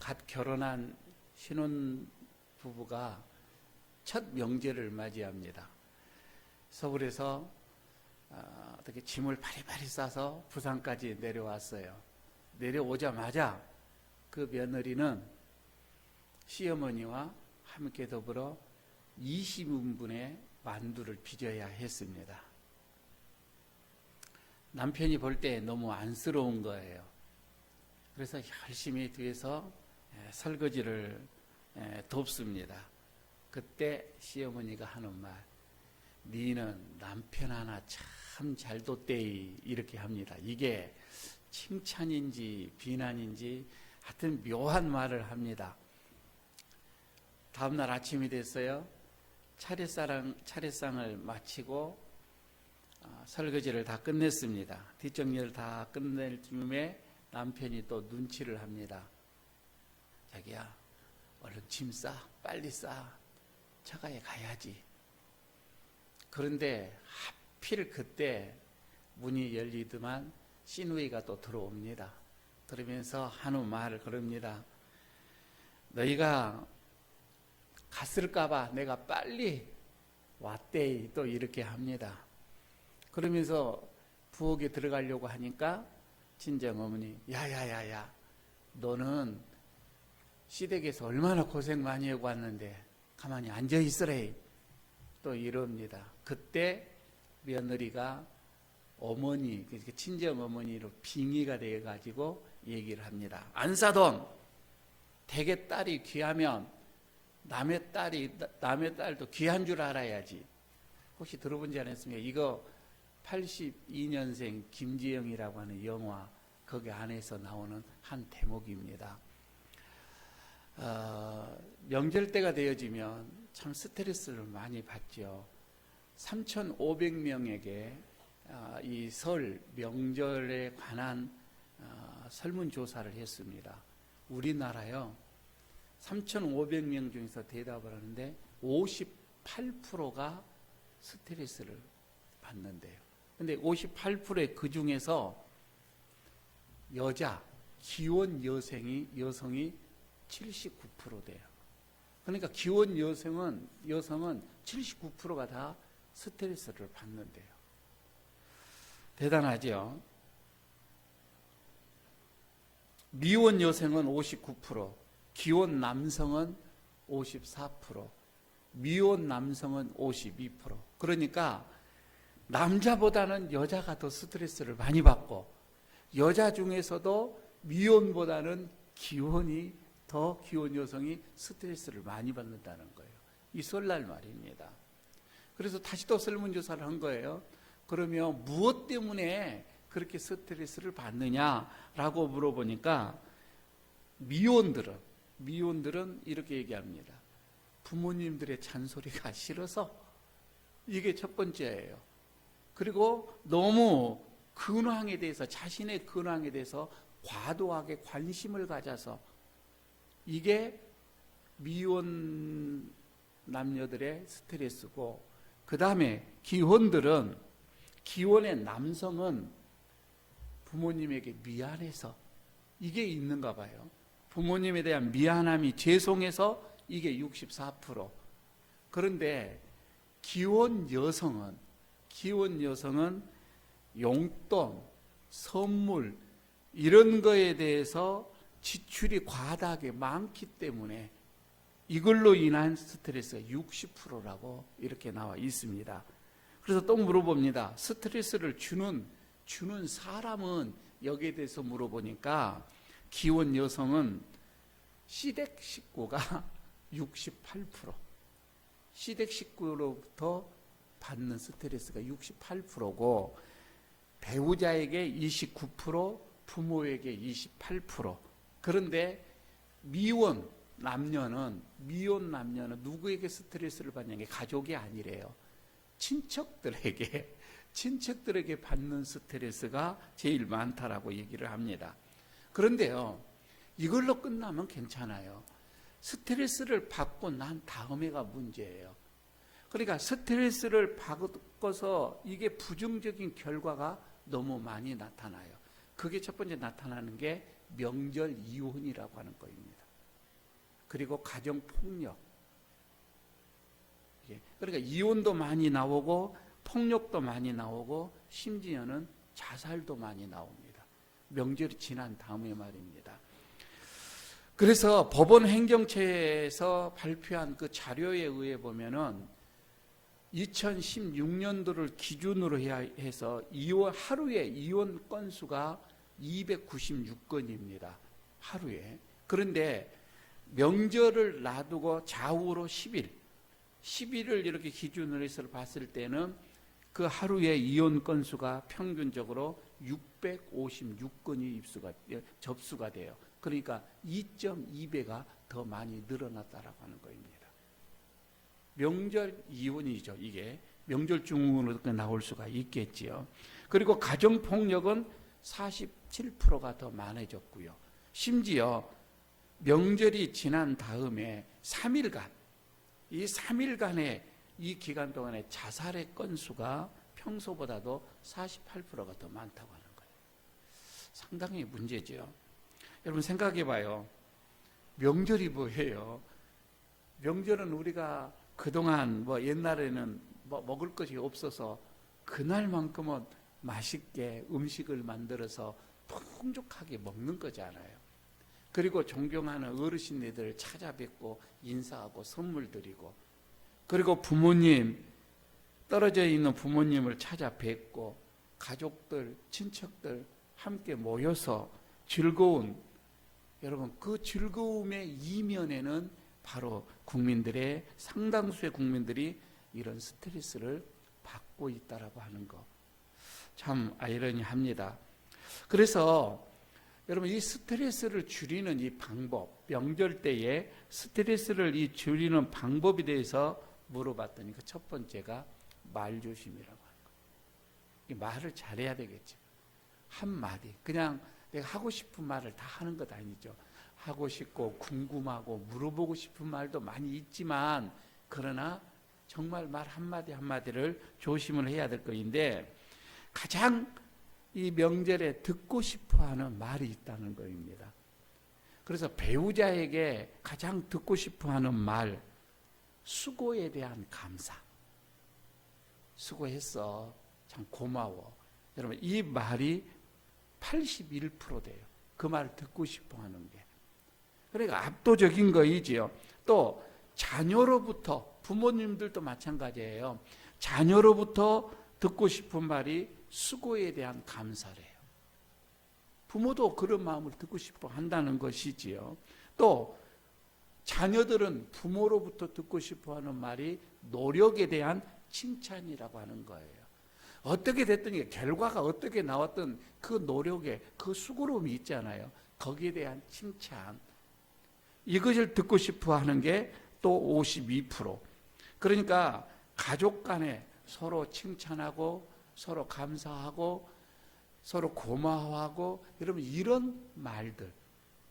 갓 결혼한 신혼 부부가 첫 명절을 맞이합니다. 서울에서 어떻게 짐을 바리바리 싸서 부산까지 내려왔어요. 내려오자마자 그 며느리는 시어머니와 함께 더불어 20인분의 만두를 빚어야 했습니다. 남편이 볼 때 너무 안쓰러운 거예요. 그래서 열심히 뒤에서 설거지를 돕습니다. 그때 시어머니가 하는 말, 니는 남편 하나 참 잘 뒀대이, 이렇게 합니다. 이게 칭찬인지 비난인지 하여튼 묘한 말을 합니다. 다음날 아침이 됐어요. 차례상을 마치고 설거지를 다 끝냈습니다. 뒷정리를 다 끝낼 즈음에 남편이 또 눈치를 합니다. 자기야, 얼른 짐 싸, 빨리 싸, 처가에 가야지. 그런데 하필 그때 문이 열리더만 시누이가 또 들어옵니다. 그러면서 하는 말을 그럽니다. 너희가 갔을까봐 내가 빨리 왔대이, 또 이렇게 합니다. 그러면서 부엌에 들어가려고 하니까 친정어머니, 야야야야, 너는 시댁에서 얼마나 고생 많이 하고 왔는데 가만히 앉아있으래, 또 이럽니다. 그때 며느리가 어머니, 친정어머니로 빙의가 되어가지고 얘기를 합니다. 안사돈, 댁의 딸이 귀하면 남의 딸도 귀한 줄 알아야지. 혹시 들어본지 않았습니까? 이거 82년생 김지영이라고 하는 영화, 거기 안에서 나오는 한 대목입니다. 명절 때가 되어지면 참 스트레스를 많이 받죠. 3,500명에게 이 설 명절에 관한 설문조사를 했습니다. 우리나라요, 3,500명 중에서 대답을 하는데 58%가 스트레스를 받는데요. 근데 58%의 그 중에서 기혼 여성이 79% 돼요. 그러니까 기혼 여성은 79%가 다 스트레스를 받는데요. 대단하죠. 미혼 여성은 59%, 기혼 남성은 54%, 미혼 남성은 52%. 그러니까 남자보다는 여자가 더 스트레스를 많이 받고, 여자 중에서도 미혼보다는 기혼 여성이 스트레스를 많이 받는다는 거예요. 이 설날 말입니다. 그래서 다시 또 설문조사를 한 거예요. 그러면 무엇 때문에 그렇게 스트레스를 받느냐라고 물어보니까 미혼들은 이렇게 얘기합니다. 부모님들의 잔소리가 싫어서, 이게 첫 번째예요. 그리고 너무 자신의 근황에 대해서 과도하게 관심을 가져서, 이게 미혼 남녀들의 스트레스고, 그 다음에 기혼의 남성은 부모님에게 미안해서, 이게 있는가 봐요. 부모님에 대한 미안함이 죄송해서 이게 64%. 그런데 기혼 여성은 용돈, 선물 이런 거에 대해서 지출이 과다하게 많기 때문에 이걸로 인한 스트레스가 60%라고 이렇게 나와 있습니다. 그래서 또 물어봅니다. 스트레스를 주는 사람은, 여기에 대해서 물어보니까 기혼 여성은 시댁 식구가 68%, 시댁 식구로부터 받는 스트레스가 68%고, 배우자에게 29%, 부모에게 28%. 그런데 미혼 남녀는 누구에게 스트레스를 받냐는 게 가족이 아니래요. 친척들에게 받는 스트레스가 제일 많다라고 얘기를 합니다. 그런데요, 이걸로 끝나면 괜찮아요. 스트레스를 받고 난 다음에가 문제예요. 그러니까 스트레스를 받고서 이게 부정적인 결과가 너무 많이 나타나요. 그게 첫 번째 나타나는 게 명절 이혼이라고 하는 거입니다. 그리고 가정폭력. 그러니까 이혼도 많이 나오고 폭력도 많이 나오고 심지어는 자살도 많이 나옵니다. 명절이 지난 다음에 말입니다. 그래서 법원 행정처에서 발표한 그 자료에 의해 보면은 2016년도를 기준으로 해서 하루에 이혼 건수가 296건입니다. 하루에. 그런데 명절을 놔두고 좌우로 10일을 이렇게 기준으로 해서 봤을 때는 그 하루에 이혼 건수가 평균적으로 656건이 접수가 돼요. 그러니까 2.2배가 더 많이 늘어났다라고 하는 겁니다. 명절 이혼이죠. 이게 명절 중으로 나올 수가 있겠지요. 그리고 가정폭력은 47%가 더 많아졌고요. 심지어 명절이 지난 다음에 3일간, 이 3일간의 이 기간 동안에 자살의 건수가 평소보다도 48%가 더 많다고 하는 거예요. 상당히 문제죠. 여러분 생각해 봐요. 명절이 뭐예요? 명절은 우리가 그동안 옛날에는 먹을 것이 없어서 그날만큼은 맛있게 음식을 만들어서 풍족하게 먹는 거잖아요. 그리고 존경하는 어르신네들 찾아뵙고 인사하고 선물 드리고, 그리고 부모님, 떨어져 있는 부모님을 찾아뵙고 가족들, 친척들 함께 모여서 즐거운, 여러분 그 즐거움의 이면에는 바로 국민들의 상당수의 국민들이 이런 스트레스를 받고 있다라고 하는 거 참 아이러니합니다. 그래서 여러분 이 스트레스를 줄이는 이 방법, 명절 때에 스트레스를 줄이는 방법에 대해서 물어봤더니 그 첫 번째가 말조심이라고 하는 거예요. 말을 잘해야 되겠죠. 한마디, 그냥 내가 하고 싶은 말을 다 하는 것 아니죠. 하고 싶고 궁금하고 물어보고 싶은 말도 많이 있지만, 그러나 정말 말 한마디 한마디를 조심을 해야 될 것인데, 가장 이 명절에 듣고 싶어하는 말이 있다는 것입니다. 그래서 배우자에게 가장 듣고 싶어하는 말, 수고에 대한 감사. 수고했어. 참 고마워. 여러분 이 말이 81% 돼요. 그 말을 듣고 싶어하는 게. 그러니까 압도적인 거이지요. 또 자녀로부터, 부모님들도 마찬가지예요. 자녀로부터 듣고 싶은 말이 수고에 대한 감사래요. 부모도 그런 마음을 듣고 싶어 한다는 것이지요. 또 자녀들은 부모로부터 듣고 싶어 하는 말이 노력에 대한 칭찬이라고 하는 거예요. 어떻게 됐든 결과가 어떻게 나왔든 그 노력에 그 수고로움이 있잖아요. 거기에 대한 칭찬, 이것을 듣고 싶어 하는 게 또 52%. 그러니까 가족 간에 서로 칭찬하고 서로 감사하고 서로 고마워하고, 여러분 이런 말들,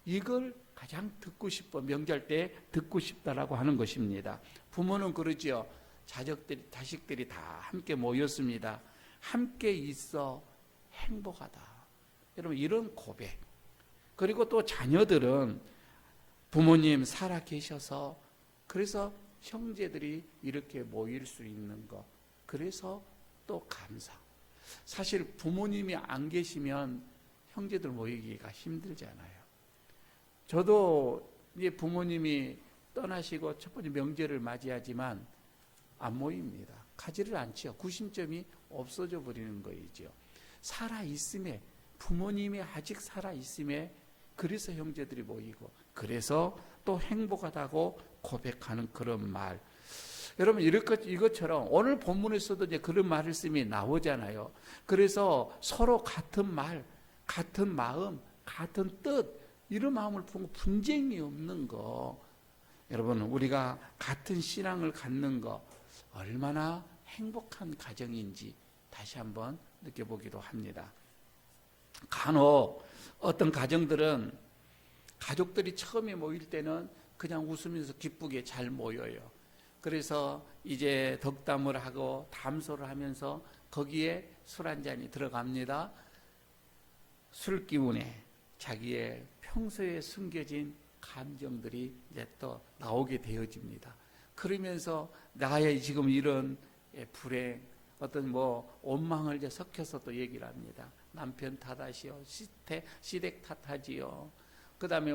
이걸 가장 듣고 싶어, 명절 때 듣고 싶다라고 하는 것입니다. 부모는 그러지요. 자식들이 다 함께 모였습니다. 함께 있어 행복하다. 여러분 이런 고백. 그리고 또 자녀들은 부모님 살아 계셔서, 그래서 형제들이 이렇게 모일 수 있는 것, 그래서 또 감사. 사실 부모님이 안 계시면 형제들 모이기가 힘들잖아요. 저도 이제 부모님이 떠나시고 첫 번째 명절을 맞이하지만 안 모입니다. 가지를 않죠. 구심점이 없어져 버리는 거이죠. 살아있음에, 부모님이 아직 살아있음에, 그래서 형제들이 모이고, 그래서 또 행복하다고 고백하는 그런 말. 여러분 이것처럼 오늘 본문에서도 이제 그런 말씀이 나오잖아요. 그래서 서로 같은 말, 같은 마음, 같은 뜻, 이런 마음을 품고 분쟁이 없는 거. 여러분 우리가 같은 신앙을 갖는 거 얼마나 행복한 가정인지 다시 한번 느껴보기도 합니다. 간혹 어떤 가정들은 가족들이 처음에 모일 때는 그냥 웃으면서 기쁘게 잘 모여요. 그래서 이제 덕담을 하고 담소를 하면서 거기에 술 한 잔이 들어갑니다. 술 기운에 자기의 평소에 숨겨진 감정들이 이제 또 나오게 되어집니다. 그러면서 나의 지금 이런 불행, 어떤 원망을 이제 섞여서 또 얘기를 합니다. 남편 탓하시오, 시댁 탓하지요. 그 다음에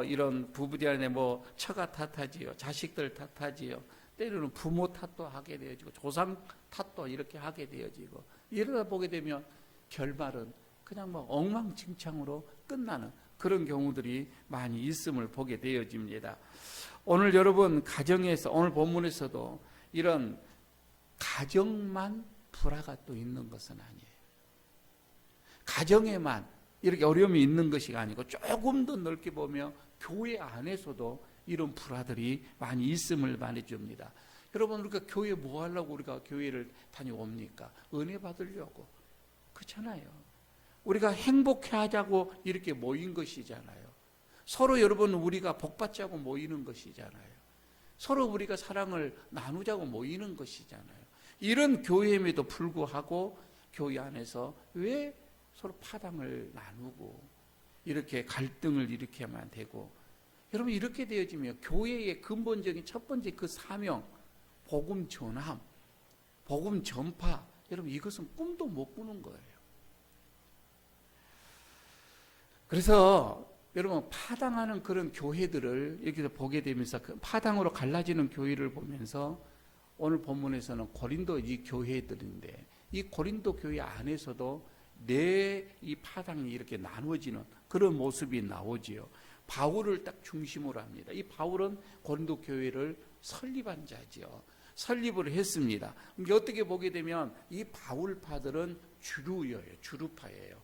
이런 부부들 안에 처가 탓하지요, 자식들 탓하지요. 때로는 부모 탓도 하게 되어지고, 조상 탓도 이렇게 하게 되어지고, 이러다 보게 되면 결말은 그냥 엉망진창으로 끝나는 그런 경우들이 많이 있음을 보게 되어집니다. 오늘 여러분 가정에서, 오늘 본문에서도 이런 가정만 불화가 또 있는 것은 아니에요. 가정에만 이렇게 어려움이 있는 것이 아니고 조금 더 넓게 보면 교회 안에서도 이런 불화들이 많이 있음을 말해줍니다. 여러분, 우리가 교회 뭐 하려고 우리가 교회를 다녀옵니까? 은혜 받으려고. 그렇잖아요. 우리가 행복해 하자고 이렇게 모인 것이잖아요. 서로 여러분 우리가 복받자고 모이는 것이잖아요. 서로 우리가 사랑을 나누자고 모이는 것이잖아요. 이런 교회임에도 불구하고 교회 안에서 왜 서로 파당을 나누고 이렇게 갈등을 일으켜야만 되고, 여러분 이렇게 되어지면 교회의 근본적인 첫 번째 그 사명, 복음 전함, 복음 전파, 여러분 이것은 꿈도 못 꾸는 거예요. 그래서 여러분 파당하는 그런 교회들을 이렇게 보게 되면서 그 파당으로 갈라지는 교회를 보면서 오늘 본문에서는 고린도 이 교회들인데, 이 고린도 교회 안에서도 이 파당이 이렇게 나눠지는 그런 모습이 나오지요. 바울을 딱 중심으로 합니다. 이 바울은 고린도 교회를 설립한 자지요. 설립을 했습니다. 어떻게 보게 되면 이 바울파들은 주류파예요.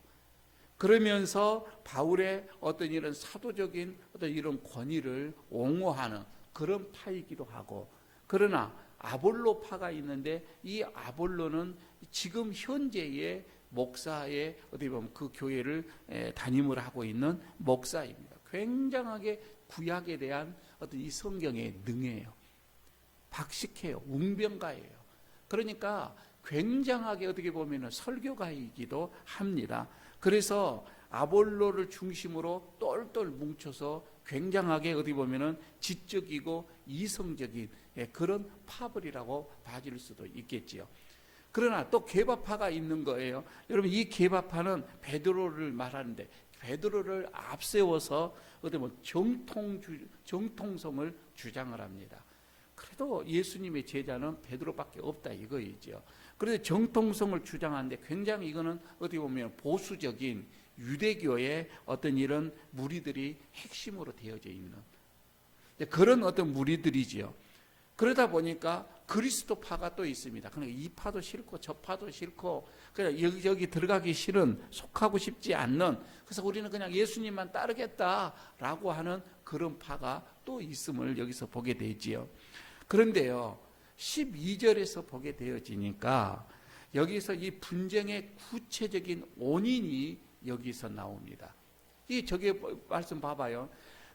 그러면서 바울의 어떤 이런 사도적인 어떤 이런 권위를 옹호하는 그런 파이기도 하고, 그러나 아볼로파가 있는데 이 아볼로는 지금 현재의 목사의 어떻게 보면 그 교회를 담임을 하고 있는 목사입니다. 굉장하게 구약에 대한 어떤 이 성경에 능해요. 박식해요. 웅변가예요. 그러니까 굉장하게 어떻게 보면 설교가이기도 합니다. 그래서 아볼로를 중심으로 똘똘 뭉쳐서 굉장하게 어디 보면은 지적이고 이성적인 그런 파벌이라고 봐줄 수도 있겠지요. 그러나 또 계바파가 있는 거예요. 여러분 이 계바파는 베드로를 말하는데, 베드로를 앞세워서 어디 보면 정통성을 주장을 합니다. 그래도 예수님의 제자는 베드로밖에 없다 이거이죠. 그래서 정통성을 주장하는데 굉장히 이거는 어떻게 보면 보수적인 유대교의 어떤 이런 무리들이 핵심으로 되어져 있는 그런 어떤 무리들이지요. 그러다 보니까 그리스도파가 또 있습니다. 그러니까 이 파도 싫고 저 파도 싫고 그냥 여기 들어가기 싫은, 속하고 싶지 않는, 그래서 우리는 그냥 예수님만 따르겠다라고 하는 그런 파가 또 있음을 여기서 보게 되지요. 그런데요, 12절에서 보게 되어지니까 여기서 이 분쟁의 구체적인 원인이 여기서 나옵니다. 저기 말씀 봐봐요.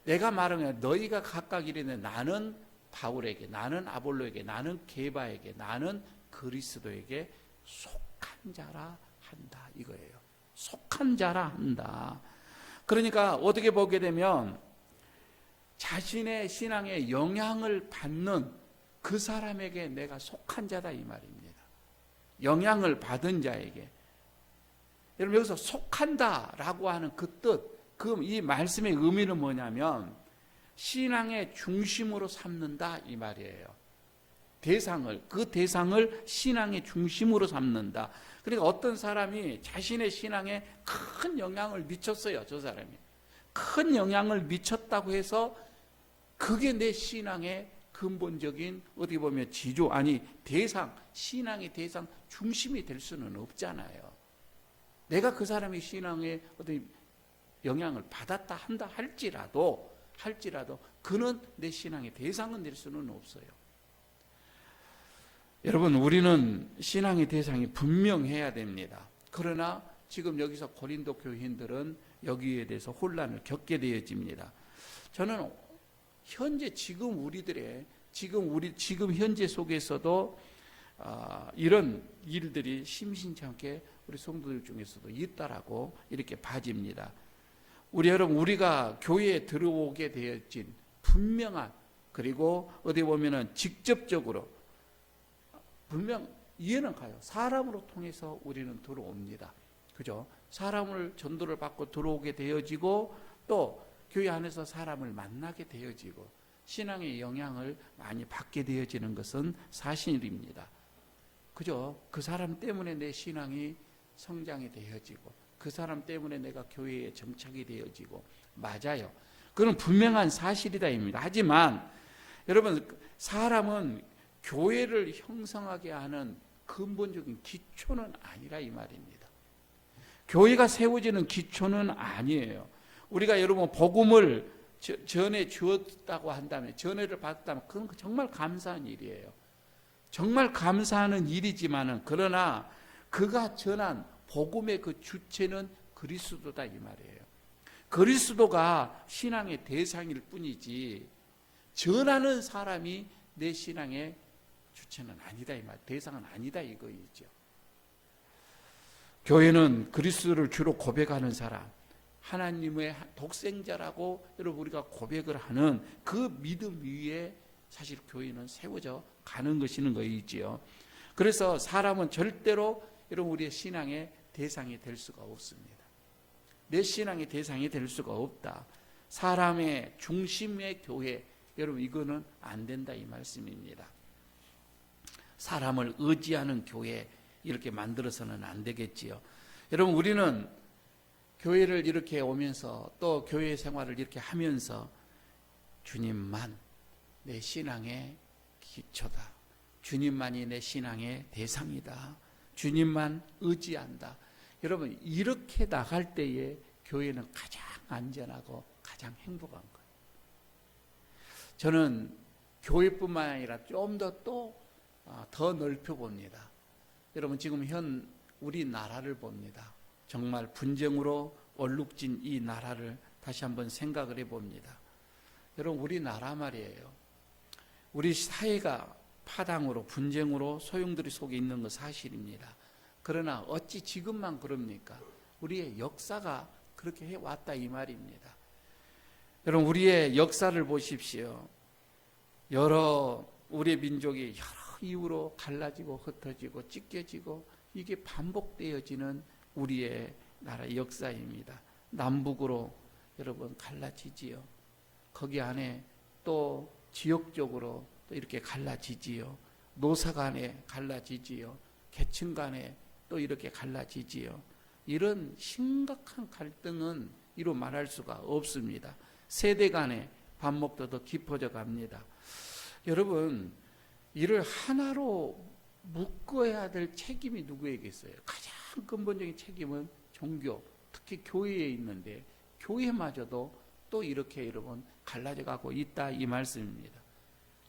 내가 말하면 너희가 각각 이르되 나는 바울에게, 나는 아볼로에게, 나는 게바에게, 나는 그리스도에게 속한 자라 한다 이거예요. 속한 자라 한다. 그러니까 어떻게 보게 되면 자신의 신앙에 영향을 받는 그 사람에게 내가 속한 자다 이 말입니다. 영향을 받은 자에게. 여러분 여기서 속한다라고 하는 그 뜻, 이 말씀의 의미는 뭐냐면 신앙의 중심으로 삼는다 이 말이에요. 그 대상을 신앙의 중심으로 삼는다. 그러니까 어떤 사람이 자신의 신앙에 큰 영향을 미쳤어요. 저 사람이 큰 영향을 미쳤다고 해서 그게 내 신앙의 근본적인 어떻게 보면 지조, 신앙의 대상 중심이 될 수는 없잖아요. 내가 그 사람의 신앙에 어떤 영향을 받았다 한다 할지라도 그는 내 신앙의 대상은 될 수는 없어요. 여러분 우리는 신앙의 대상이 분명해야 됩니다. 그러나 지금 여기서 고린도 교인들은 여기에 대해서 혼란을 겪게 되어집니다. 저는 현재 지금 현재 속에서도 이런 일들이 심심찮게 우리 성도들 중에서도 있다라고 이렇게 봐집니다. 우리가 교회에 들어오게 되어진 분명한, 그리고 어디 보면은 직접적으로 분명 이해는 가요. 사람으로 통해서 우리는 들어옵니다. 그죠? 사람을 전도를 받고 들어오게 되어지고, 또 교회 안에서 사람을 만나게 되어지고, 신앙의 영향을 많이 받게 되어지는 것은 사실입니다. 그죠? 그 사람 때문에 내 신앙이 성장이 되어지고, 그 사람 때문에 내가 교회에 정착이 되어지고, 맞아요. 그건 분명한 사실이다 입니다. 하지만 여러분, 사람은 교회를 형성하게 하는 근본적인 기초는 아니라 이 말입니다. 교회가 세워지는 기초는 아니에요. 우리가 여러분 복음을 전해 주었다고 한다면, 전해를 받았다면, 그건 정말 감사한 일이에요. 정말 감사하는 일이지만은, 그러나 그가 전한 복음의 그 주체는 그리스도다 이 말이에요. 그리스도가 신앙의 대상일 뿐이지, 전하는 사람이 내 신앙의 주체는 아니다 이 말, 대상은 아니다 이거이죠. 교회는 그리스도를 주로 고백하는 사람, 하나님의 독생자라고 여러분 우리가 고백을 하는 그 믿음 위에 사실 교회는 세워져 가는 것이는 거이지요. 그래서 사람은 절대로 여러분 우리의 신앙의 대상이 될 수가 없습니다. 내 신앙의 대상이 될 수가 없다. 사람의 중심의 교회, 여러분 이거는 안 된다 이 말씀입니다. 사람을 의지하는 교회 이렇게 만들어서는 안 되겠지요. 여러분 우리는 교회를 이렇게 오면서, 또 교회 생활을 이렇게 하면서, 주님만 내 신앙의 기초다, 주님만이 내 신앙의 대상이다, 주님만 의지한다. 여러분 이렇게 나갈 때에 교회는 가장 안전하고 가장 행복한 거예요. 저는 교회뿐만 아니라 좀 더 넓혀 봅니다. 여러분 지금 우리나라를 봅니다. 정말 분쟁으로 얼룩진 이 나라를 다시 한번 생각을 해봅니다. 여러분 우리나라 말이에요. 우리 사회가 파당으로, 분쟁으로 소용돌이 속에 있는 건 사실입니다. 그러나 어찌 지금만 그럽니까? 우리의 역사가 그렇게 해왔다 이 말입니다. 여러분 우리의 역사를 보십시오. 우리 민족이 여러 이유로 갈라지고 흩어지고 찢겨지고, 이게 반복되어지는 우리의 나라의 역사입니다. 남북으로 여러분 갈라지지요. 거기 안에 또 지역적으로 또 이렇게 갈라지지요. 노사 간에 갈라지지요. 계층 간에 또 이렇게 갈라지지요. 이런 심각한 갈등은 이루 말할 수가 없습니다. 세대 간의 반목도 더 깊어져 갑니다. 여러분, 이를 하나로 묶어야 될 책임이 누구에게 있어요? 가장 근본적인 책임은 종교, 특히 교회에 있는데, 교회마저도 또 이렇게 여러분 갈라져 가고 있다 이 말씀입니다.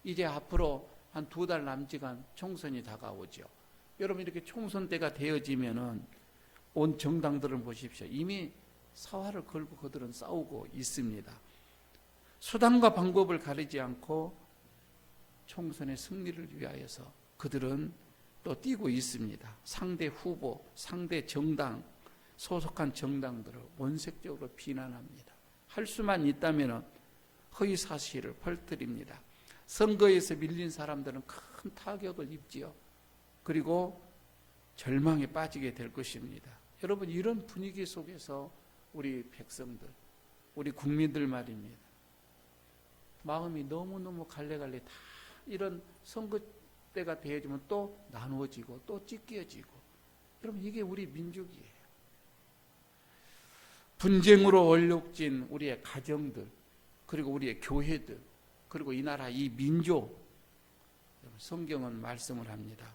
이제 앞으로 한 2달 남짓간 총선이 다가오죠. 여러분 이렇게 총선 때가 되어지면은 온 정당들을 보십시오. 이미 사활을 걸고 그들은 싸우고 있습니다. 수단과 방법을 가리지 않고 총선의 승리를 위하여서 그들은 또 뛰고 있습니다. 상대 후보, 상대 정당, 소속한 정당들을 원색적으로 비난합니다. 할 수만 있다면 허위 사실을 퍼뜨립니다. 선거에서 밀린 사람들은 큰 타격을 입지요. 그리고 절망에 빠지게 될 것입니다. 여러분 이런 분위기 속에서 우리 백성들, 우리 국민들 말입니다. 마음이 너무너무 갈래갈래 다 이런 선거 때가 되어지면 또 나누어지고 또 찢겨지고, 여러분 이게 우리 민족이에요. 분쟁으로 얼룩진 우리의 가정들, 그리고 우리의 교회들, 그리고 이 나라 이 민족, 성경은 말씀을 합니다.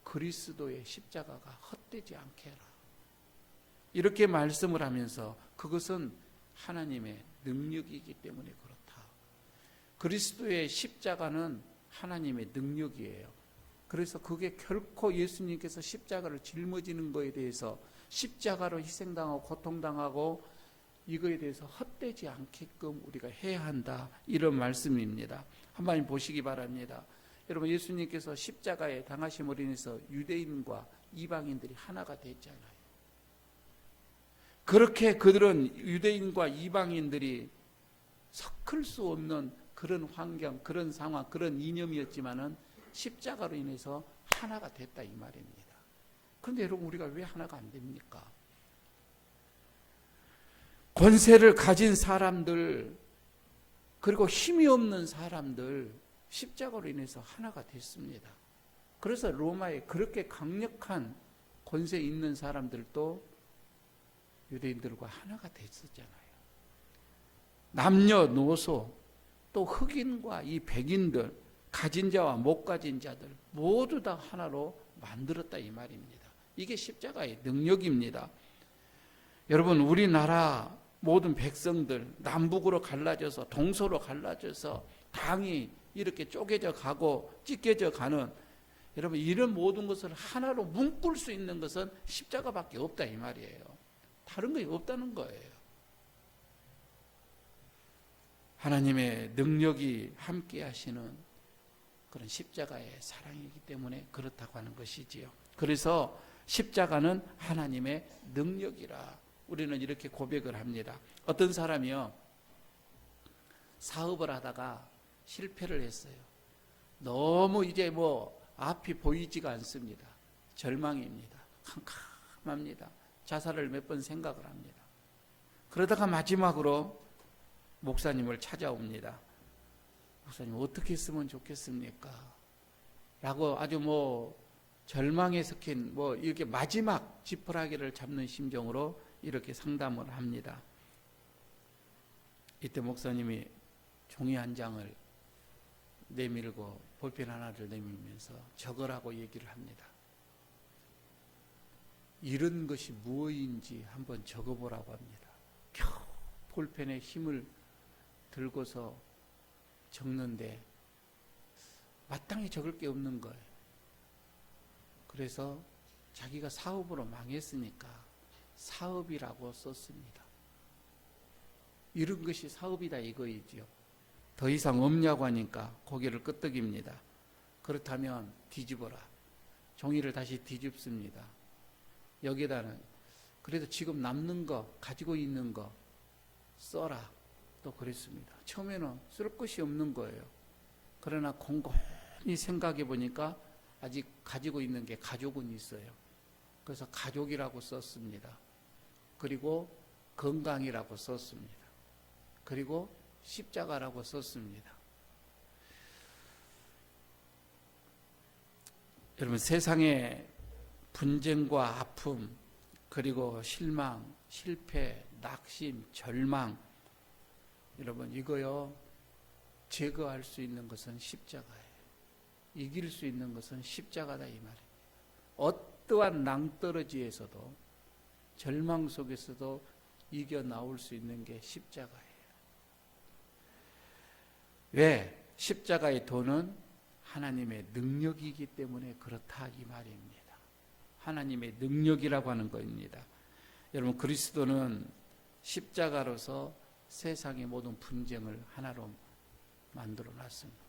그리스도의 십자가가 헛되지 않게 해라. 이렇게 말씀을 하면서 그것은 하나님의 능력이기 때문에 그렇다. 그리스도의 십자가는 하나님의 능력이에요. 그래서 그게 결코 예수님께서 십자가를 짊어지는 것에 대해서, 십자가로 희생당하고 고통당하고 이거에 대해서 헛되지 않게끔 우리가 해야 한다, 이런 말씀입니다. 한번 보시기 바랍니다. 여러분 예수님께서 십자가에 당하심으로 인해서 유대인과 이방인들이 하나가 됐잖아요. 그렇게 그들은 유대인과 이방인들이 섞을 수 없는 그런 환경, 그런 상황, 그런 이념이었지만은 십자가로 인해서 하나가 됐다 이 말입니다. 그런데 여러분 우리가 왜 하나가 안 됩니까? 권세를 가진 사람들 그리고 힘이 없는 사람들 십자가로 인해서 하나가 됐습니다. 그래서 로마에 그렇게 강력한 권세 있는 사람들도 유대인들과 하나가 됐었잖아요. 남녀노소 또 흑인과 이 백인들 가진 자와 못 가진 자들 모두 다 하나로 만들었다 이 말입니다. 이게 십자가의 능력입니다. 여러분 우리나라 모든 백성들 남북으로 갈라져서 동서로 갈라져서 당이 이렇게 쪼개져 가고 찢겨져 가는 여러분 이런 모든 것을 하나로 묶을 수 있는 것은 십자가밖에 없다 이 말이에요. 다른 게 없다는 거예요. 하나님의 능력이 함께 하시는 그런 십자가의 사랑이기 때문에 그렇다고 하는 것이지요. 그래서 십자가는 하나님의 능력이라 우리는 이렇게 고백을 합니다. 어떤 사람이요 사업을 하다가 실패를 했어요. 너무 이제 앞이 보이지가 않습니다. 절망입니다. 캄캄합니다. 자살을 몇 번 생각을 합니다. 그러다가 마지막으로 목사님을 찾아옵니다. 목사님 어떻게 했으면 좋겠습니까? 라고 아주 절망에 섞인 이렇게 마지막 지푸라기를 잡는 심정으로 이렇게 상담을 합니다. 이때 목사님이 종이 한 장을 내밀고 볼펜 하나를 내밀면서 적으라고 얘기를 합니다. 이런 것이 무엇인지 한번 적어보라고 합니다. 겨우 볼펜에 힘을 들고서 적는데 마땅히 적을 게 없는 거예요. 그래서 자기가 사업으로 망했으니까 사업이라고 썼습니다. 이런 것이 사업이다 이거이지요. 더 이상 없냐고 하니까 고개를 끄덕입니다. 그렇다면 뒤집어라. 종이를 다시 뒤집습니다. 여기다는 그래도 지금 남는 거 가지고 있는 거 써라. 또 그랬습니다. 처음에는 쓸 것이 없는 거예요. 그러나 곰곰이 생각해 보니까 아직 가지고 있는 게 가족은 있어요. 그래서 가족이라고 썼습니다. 그리고 건강이라고 썼습니다. 그리고 십자가라고 썼습니다. 여러분 세상에 분쟁과 아픔 그리고 실망, 실패, 낙심, 절망 여러분 이거요 제거할 수 있는 것은 십자가예요. 이길 수 있는 것은 십자가다 이 말입니다. 어떠한 낭떠러지에서도 절망 속에서도 이겨 나올 수 있는 게 십자가예요. 왜? 십자가의 도는 하나님의 능력이기 때문에 그렇다 이 말입니다. 하나님의 능력이라고 하는 것입니다. 여러분 그리스도는 십자가로서 세상의 모든 분쟁을 하나로 만들어 놨습니다.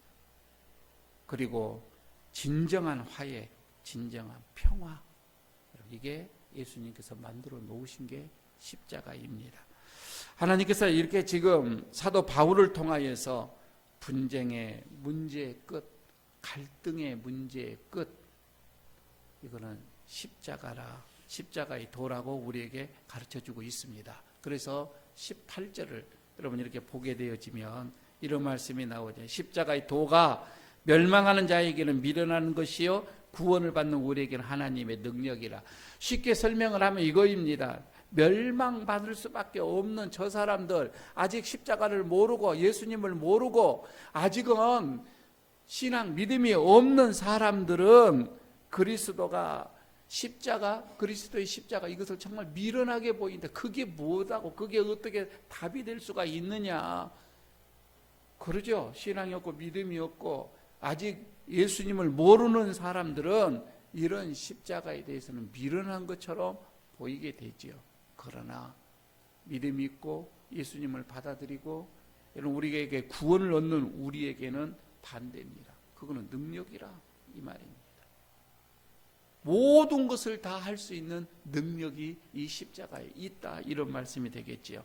그리고 진정한 화해, 진정한 평화 이게 예수님께서 만들어 놓으신 게 십자가입니다. 하나님께서 이렇게 지금 사도 바울을 통하여서 분쟁의 문제의 끝, 갈등의 문제의 끝 이거는 십자가의 도라고 우리에게 가르쳐주고 있습니다. 그래서 18절을 여러분 이렇게 보게 되어지면 이런 말씀이 나오죠. 십자가의 도가 멸망하는 자에게는 미련한 것이요 구원을 받는 우리에게는 하나님의 능력이라. 쉽게 설명을 하면 이거입니다. 멸망받을 수밖에 없는 저 사람들 아직 십자가를 모르고 예수님을 모르고 아직은 신앙 믿음이 없는 사람들은 그리스도가 그리스도의 십자가 이것을 정말 미련하게 보인다. 그게 뭐다고 그게 어떻게 답이 될 수가 있느냐. 그러죠. 신앙이 없고 믿음이 없고 아직 예수님을 모르는 사람들은 이런 십자가에 대해서는 미련한 것처럼 보이게 되지요. 그러나 믿음이 있고 예수님을 받아들이고 여러분 우리에게 구원을 얻는 우리에게는 반대입니다. 그거는 능력이라 이 말입니다. 모든 것을 다 할 수 있는 능력이 이 십자가에 있다, 이런 말씀이 되겠지요.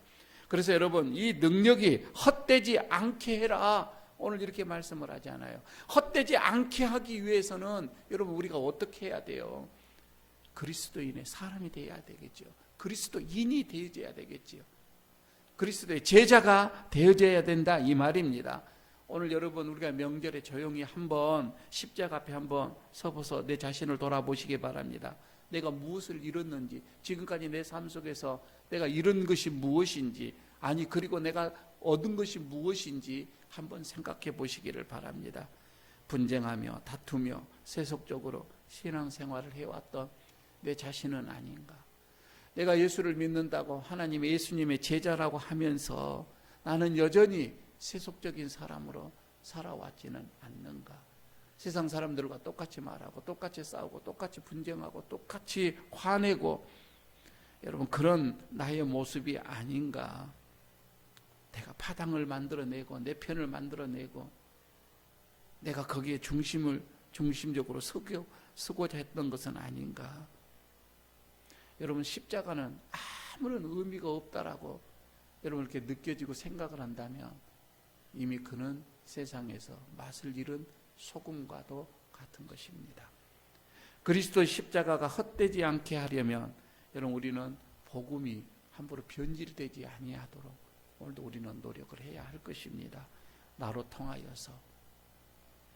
그래서 여러분, 이 능력이 헛되지 않게 해라, 오늘 이렇게 말씀을 하잖아요. 헛되지 않게 하기 위해서는 여러분, 우리가 어떻게 해야 돼요? 그리스도인의 사람이 되어야 되겠죠. 그리스도인이 되어야 되겠지요. 그리스도의 제자가 되어져야 된다, 이 말입니다. 오늘 여러분, 우리가 명절에 조용히 한번 십자가 앞에 한번 서보서 내 자신을 돌아보시기 바랍니다. 내가 무엇을 잃었는지, 지금까지 내 삶 속에서 내가 잃은 것이 무엇인지, 아니 그리고 내가 얻은 것이 무엇인지 한번 생각해 보시기를 바랍니다. 분쟁하며 다투며 세속적으로 신앙생활을 해왔던 내 자신은 아닌가? 내가 예수를 믿는다고 하나님의 예수님의 제자라고 하면서 나는 여전히 세속적인 사람으로 살아왔지는 않는가? 세상 사람들과 똑같이 말하고 똑같이 싸우고 똑같이 분쟁하고 똑같이 화내고, 여러분, 그런 나의 모습이 아닌가? 내가 파당을 만들어내고 내 편을 만들어내고 내가 거기에 중심적으로 서고자 했던 것은 아닌가? 여러분, 십자가는 아무런 의미가 없다라고 여러분 이렇게 느껴지고 생각을 한다면 이미 그는 세상에서 맛을 잃은 소금과도 같은 것입니다. 그리스도의 십자가가 헛되지 않게 하려면 여러분, 우리는 복음이 함부로 변질되지 아니하도록 오늘도 우리는 노력을 해야 할 것입니다. 나로 통하여서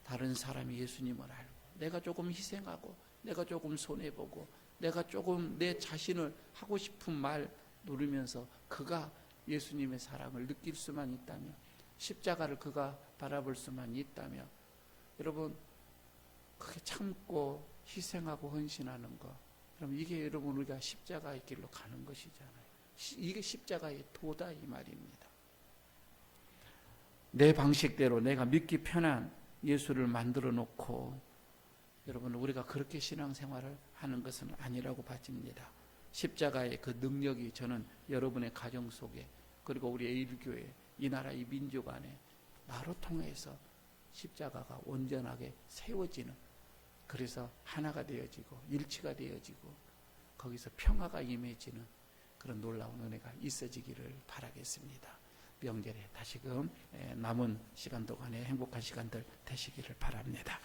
다른 사람이 예수님을 알고, 내가 조금 희생하고, 내가 조금 손해보고, 내가 조금 내 자신을 하고 싶은 말 누르면서 그가 예수님의 사랑을 느낄 수만 있다면, 십자가를 그가 바라볼 수만 있다면, 여러분, 그게 참고 희생하고 헌신하는 것, 그럼 이게 여러분 우리가 십자가의 길로 가는 것이잖아요. 이게 십자가의 도다, 이 말입니다. 내 방식대로 내가 믿기 편한 예수를 만들어 놓고, 여러분, 우리가 그렇게 신앙생활을 하는 것은 아니라고 봐집니다. 십자가의 그 능력이 저는 여러분의 가정 속에, 그리고 우리 에일교회, 이 나라 이 민족 안에 나로 통해서 십자가가 온전하게 세워지는, 그래서 하나가 되어지고 일치가 되어지고 거기서 평화가 임해지는 그런 놀라운 은혜가 있어지기를 바라겠습니다. 명절에 다시금 남은 시간 동안에 행복한 시간들 되시기를 바랍니다.